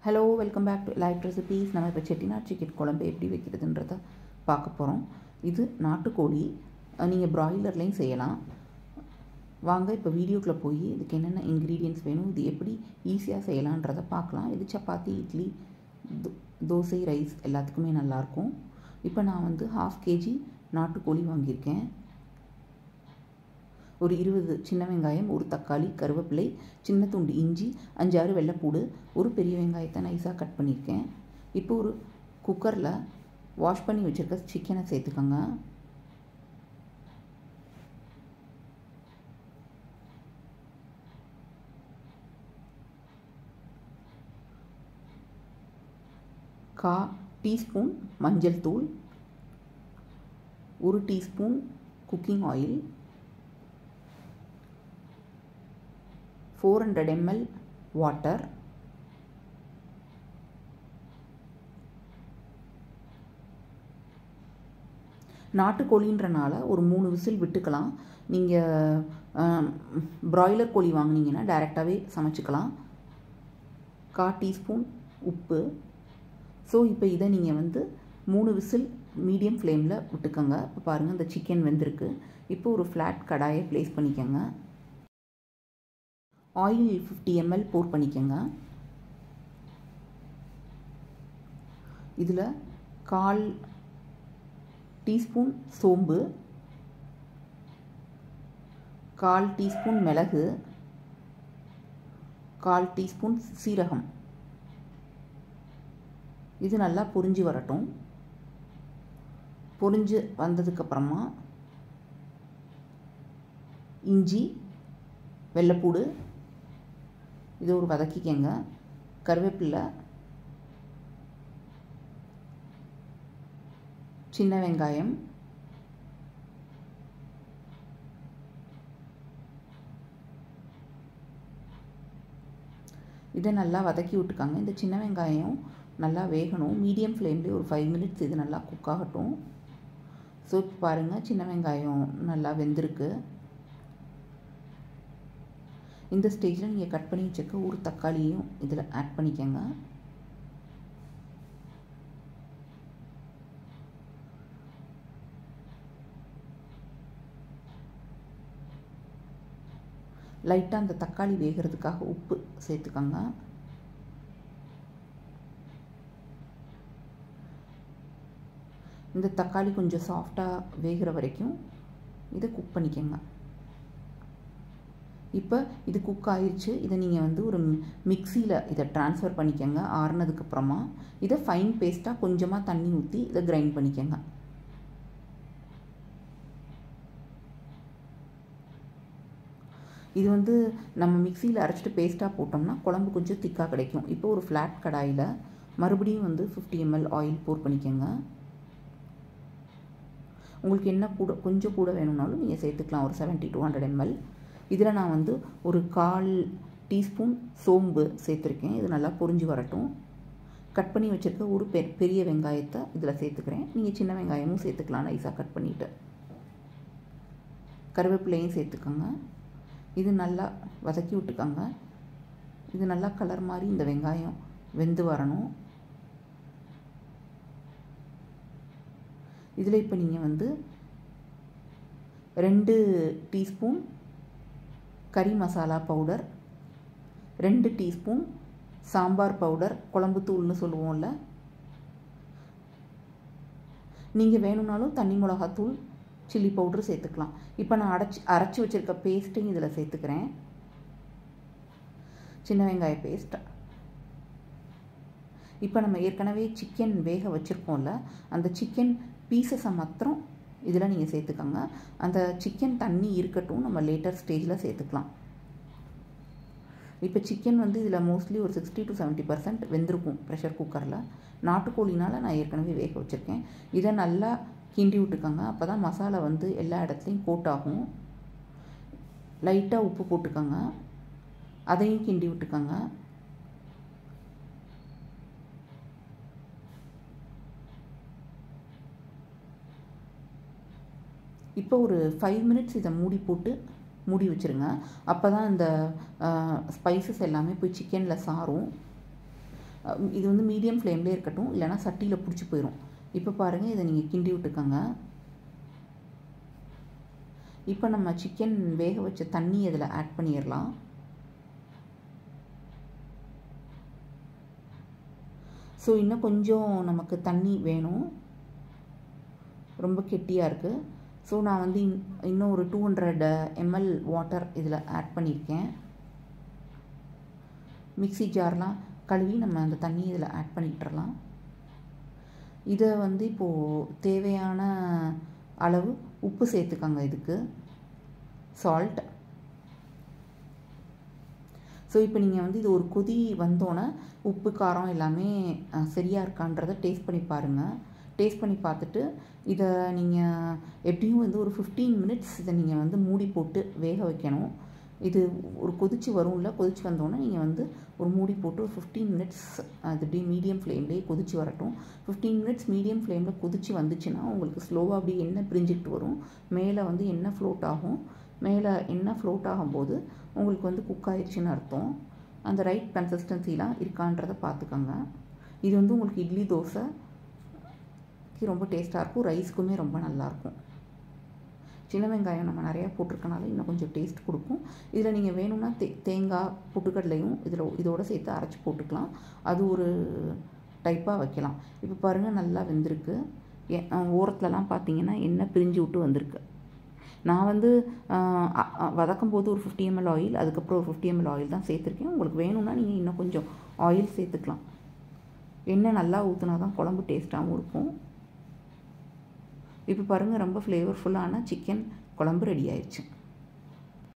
Hello welcome back to light recipes. நம்ம இப்போ Chettinad chicken குழம்பு எப்படி வைக்கிறதுன்றத பார்க்க போகிறோம். இது நாட்டுக்கோழி, நீங்கள் ப்ராய்லர்லேயும் செய்யலாம். வாங்க இப்போ வீடியோக்குள்ளே போய் இதுக்கு என்னென்ன இன்க்ரீடியன்ட்ஸ் வேணும், இது எப்படி ஈஸியாக செய்யலான்றதை பார்க்கலாம். இது சப்பாத்தி, இட்லி, தோசை, ரைஸ் எல்லாத்துக்குமே நல்லாயிருக்கும். இப்போ நான் வந்து 1/2 kg நாட்டுக்கோழி வாங்கியிருக்கேன். ஒரு 20 சின்ன வெங்காயம், ஒரு தக்காளி, கருவேப்பிலை, சின்ன துண்டு இஞ்சி, 5-6 வெள்ளைப்பூடு, ஒரு பெரிய வெங்காயத்தை நைஸாக கட் பண்ணியிருக்கேன். இப்போ ஒரு குக்கரில் வாஷ் பண்ணி வச்சுருக்க சிக்கனை சேர்த்துக்கோங்க. கால் டீஸ்பூன் மஞ்சள் தூள், 1 teaspoon cooking oil, 400 ml water, நாட்டுக்கோழின்றனால ஒரு 3 விசில் விட்டுக்கலாம். நீங்கள் ப்ராய்லர் கோழி வாங்கினீங்கன்னா டைரெக்டாகவே சமைச்சிக்கலாம். 1/4 டீஸ்பூன் உப்பு. ஸோ இப்போ இதை நீங்கள் வந்து 3 விசில் மீடியம் ஃப்ளேமில் விட்டுக்கோங்க. இப்போ பாருங்கள், இந்த சிக்கன் வெந்திருக்கு. இப்போ ஒரு ஃப்ளாட் கடாயை ப்ளேஸ் பண்ணிக்கோங்க. ஆயில் 50 ml போர் பண்ணிக்கோங்க. இதில் 1/4 டீஸ்பூன் சோம்பு, 1/4 டீஸ்பூன் மிளகு, 1/4 டீஸ்பூன் சீரகம். இது நல்லா பொரிஞ்சு வரட்டும். பொரிஞ்சு வந்ததுக்கப்புறமா இஞ்சி, வெள்ளைப்பூடு இது ஒரு வதக்கிக்கங்க. கருவேப்பிலை, சின்ன வெங்காயம், இதை நல்லா வதக்கி விட்டுக்காங்க. இந்த சின்ன வெங்காயம் நல்லா வேகணும். மீடியம் ஃப்ளேம்லேயே ஒரு 5 மினிட்ஸ் இது நல்லா குக் ஆகட்டும். ஸோ இப்போ பாருங்கள், சின்ன வெங்காயம் நல்லா வெந்திருக்கு. இந்த ஸ்டேஜில் நீங்கள் கட் பண்ணி வச்சுக்க ஒரு தக்காளியும் இதில் ஆட் பண்ணிக்கோங்க. லைட்டாக அந்த தக்காளி வேகிறதுக்காக உப்பு சேர்த்துக்கோங்க. இந்த தக்காளி கொஞ்சம் சாஃப்டாக வேகிற வரைக்கும் இதை குக் பண்ணிக்கோங்க. இப்போ இது குக் ஆயிடுச்சு. இதை நீங்கள் வந்து ஒரு மிக்சியில் இதை ட்ரான்ஸ்ஃபர் பண்ணிக்கோங்க. ஆறுனதுக்கப்புறமா இதை ஃபைன் பேஸ்ட்டாக கொஞ்சமாக தண்ணி ஊற்றி இதை கிரைண்ட் பண்ணிக்கோங்க. இது வந்து நம்ம மிக்சியில் அரைச்சிட்டு பேஸ்ட்டாக போட்டோம்னா குழம்பு கொஞ்சம் திக்காக கிடைக்கும். இப்போ ஒரு ஃப்ளாட் கடாயில் மறுபடியும் வந்து 50 ml ஆயில் போர் பண்ணிக்கோங்க. உங்களுக்கு என்ன கூட கொஞ்சம் கூட வேணும்னாலும் நீங்கள் சேர்த்துக்கலாம், ஒரு 70 to 100 ml. இதில் நான் வந்து ஒரு 1/4 டீஸ்பூன் சோம்பு சேர்த்துருக்கேன். இது நல்லா பொரிஞ்சு வரட்டும். கட் பண்ணி வச்சுருக்க ஒரு பெரிய வெங்காயத்தை இதில் சேர்த்துக்கிறேன். நீங்கள் சின்ன வெங்காயமும் சேர்த்துக்கலாம் நைஸாக கட் பண்ணிவிட்டு. கருவேப்பிலையும் சேர்த்துக்கோங்க. இது நல்லா வதக்கி விட்டுக்கோங்க. இது நல்லா கலர் மாதிரி இந்த வெங்காயம் வெந்து வரணும். இதில் இப்போ நீங்கள் வந்து 2 டீஸ்பூன் கறி masala powder, 2 teaspoon sambar powder, குழம்பு தூள்னு சொல்லுவோம்ல, நீங்கள் வேணும்னாலும் தனி மிளகாத்தூள், சில்லி பவுடர் சேர்த்துக்கலாம். இப்போ நான் அரைச்சி வச்சுருக்க பேஸ்ட்டையும் இதில் சேர்த்துக்கிறேன். சின்ன வெங்காய பேஸ்ட். இப்போ நம்ம ஏற்கனவே சிக்கன் வேக வச்சுருக்கோம்ல, அந்த சிக்கன் பீசஸை மாத்திரம் இதில் நீங்கள் சேர்த்துக்கோங்க. அந்த சிக்கன் தண்ணி இருக்கட்டும், நம்ம லேட்டர் ஸ்டேஜில் சேர்த்துக்கலாம். இப்போ சிக்கன் வந்து இதில் மோஸ்ட்லி ஒரு 60 to 70% வெந்திருக்கும் ப்ரெஷர் குக்கரில். நாட்டுக்கோழினால் நான் ஏற்கனவே வேக வச்சுருக்கேன். இதை நல்லா கிண்டி விட்டுக்கோங்க. அப்போ தான் மசாலா வந்து எல்லா இடத்துலையும் கோட் ஆகும். லைட்டாக உப்பு போட்டுக்கோங்க. அதையும் கிண்டி விட்டுக்கோங்க. இப்போ ஒரு 5 மினிட்ஸ் இதை மூடி வச்சுருங்க. அப்போ தான் இந்த ஸ்பைசஸ் எல்லாமே போய் சிக்கனில் சாரும். இது வந்து மீடியம் ஃப்ளேம்லேயே இருக்கட்டும், இல்லைனா சட்டியில் பிடிச்சி போயிடும். இப்போ பாருங்கள், இதை நீங்கள் கிண்டி விட்டுக்கோங்க. இப்போ நம்ம சிக்கன் வேக வச்ச தண்ணி இதில் ஆட் பண்ணிடலாம். ஸோ இன்னும் கொஞ்சம் நமக்கு தண்ணி வேணும், ரொம்ப கெட்டியாக இருக்குது. ஸோ நான் வந்து இன்னும் ஒரு 200 ml வாட்டர் இதில் ஆட் பண்ணியிருக்கேன். மிக்ஸி ஜார்லாம் கழுவி நம்ம அந்த தண்ணி இதில் ஆட் பண்ணிட்டுறலாம். இதை வந்து இப்போது தேவையான அளவு உப்பு சேர்த்துக்கோங்க, இதுக்கு சால்ட். ஸோ இப்போ நீங்கள் வந்து இது ஒரு கொதி வந்தோன்னே உப்பு காரம் எல்லாமே சரியாக இருக்கான்றதை டேஸ்ட் பண்ணி பாருங்கள். டேஸ்ட் பண்ணி பார்த்துட்டு இதை நீங்கள் எப்படியும் வந்து ஒரு 15 மினிட்ஸ் இதை நீங்கள் வந்து மூடி போட்டு வேக வைக்கணும். இது ஒரு கொதிச்சு வரும்ல, கொதிச்சு வந்தோன்னே நீங்கள் வந்து ஒரு மூடி போட்டு ஒரு 15 மினிட்ஸ் அது அப்படியே மீடியம் ஃப்ளேம்லேயே கொதிச்சு வரட்டும். 15 மினிட்ஸ் மீடியம் ஃப்ளேமில் கொதிச்சு வந்துச்சுன்னா உங்களுக்கு ஸ்லோவாக அப்படியே எண்ணெய் பிரிஞ்சுக்கிட்டு வரும். மேலே வந்து எண்ணெய் ஃப்ளோட் ஆகும். மேலே எண்ணெய் ஃப்ளோட் ஆகும்போது உங்களுக்கு வந்து குக் ஆயிடுச்சுன்னு அர்த்தம். அந்த ரைட் கன்சிஸ்டன்சிலாம் இருக்கான்றதை பார்த்துக்கோங்க. இது வந்து உங்களுக்கு இட்லி தோசைக்கு ரொம்ப டேஸ்ட்டாக இருக்கும், ரைஸ்க்குமே ரொம்ப நல்லாயிருக்கும். சின்ன வெங்காயம் நம்ம நிறையா போட்டிருக்கனால இன்னும் கொஞ்சம் டேஸ்ட் கொடுக்கும். இதில் நீங்கள் வேணும்னா தேங்காய் பொட்டுக்கடலையும் இதோடு சேர்த்து அரைச்சி போட்டுக்கலாம். அது ஒரு டைப்பாக வைக்கலாம். இப்போ பாருங்கள், நல்லா வெந்திருக்கு. ஓரத்துலலாம் பார்த்தீங்கன்னா எண்ணெய் பிரிஞ்சு விட்டு வந்திருக்கு. நான் வந்து வதக்கும் போது ஒரு 50 ml ஆயில், அதுக்கப்புறம் ஒரு 50 ml ஆயில் தான் சேர்த்துருக்கேன். உங்களுக்கு வேணும்னா நீங்கள் இன்னும் கொஞ்சம் ஆயில் சேர்த்துக்கலாம். எண்ணெய் நல்லா ஊற்றினா தான் குழம்பு டேஸ்ட்டாகவும் இருக்கும். இப்போ பாருங்கள், ரொம்ப ஃப்ளேவர்ஃபுல்லான சிக்கன் குழம்பு ரெடி ஆயிடுச்சு.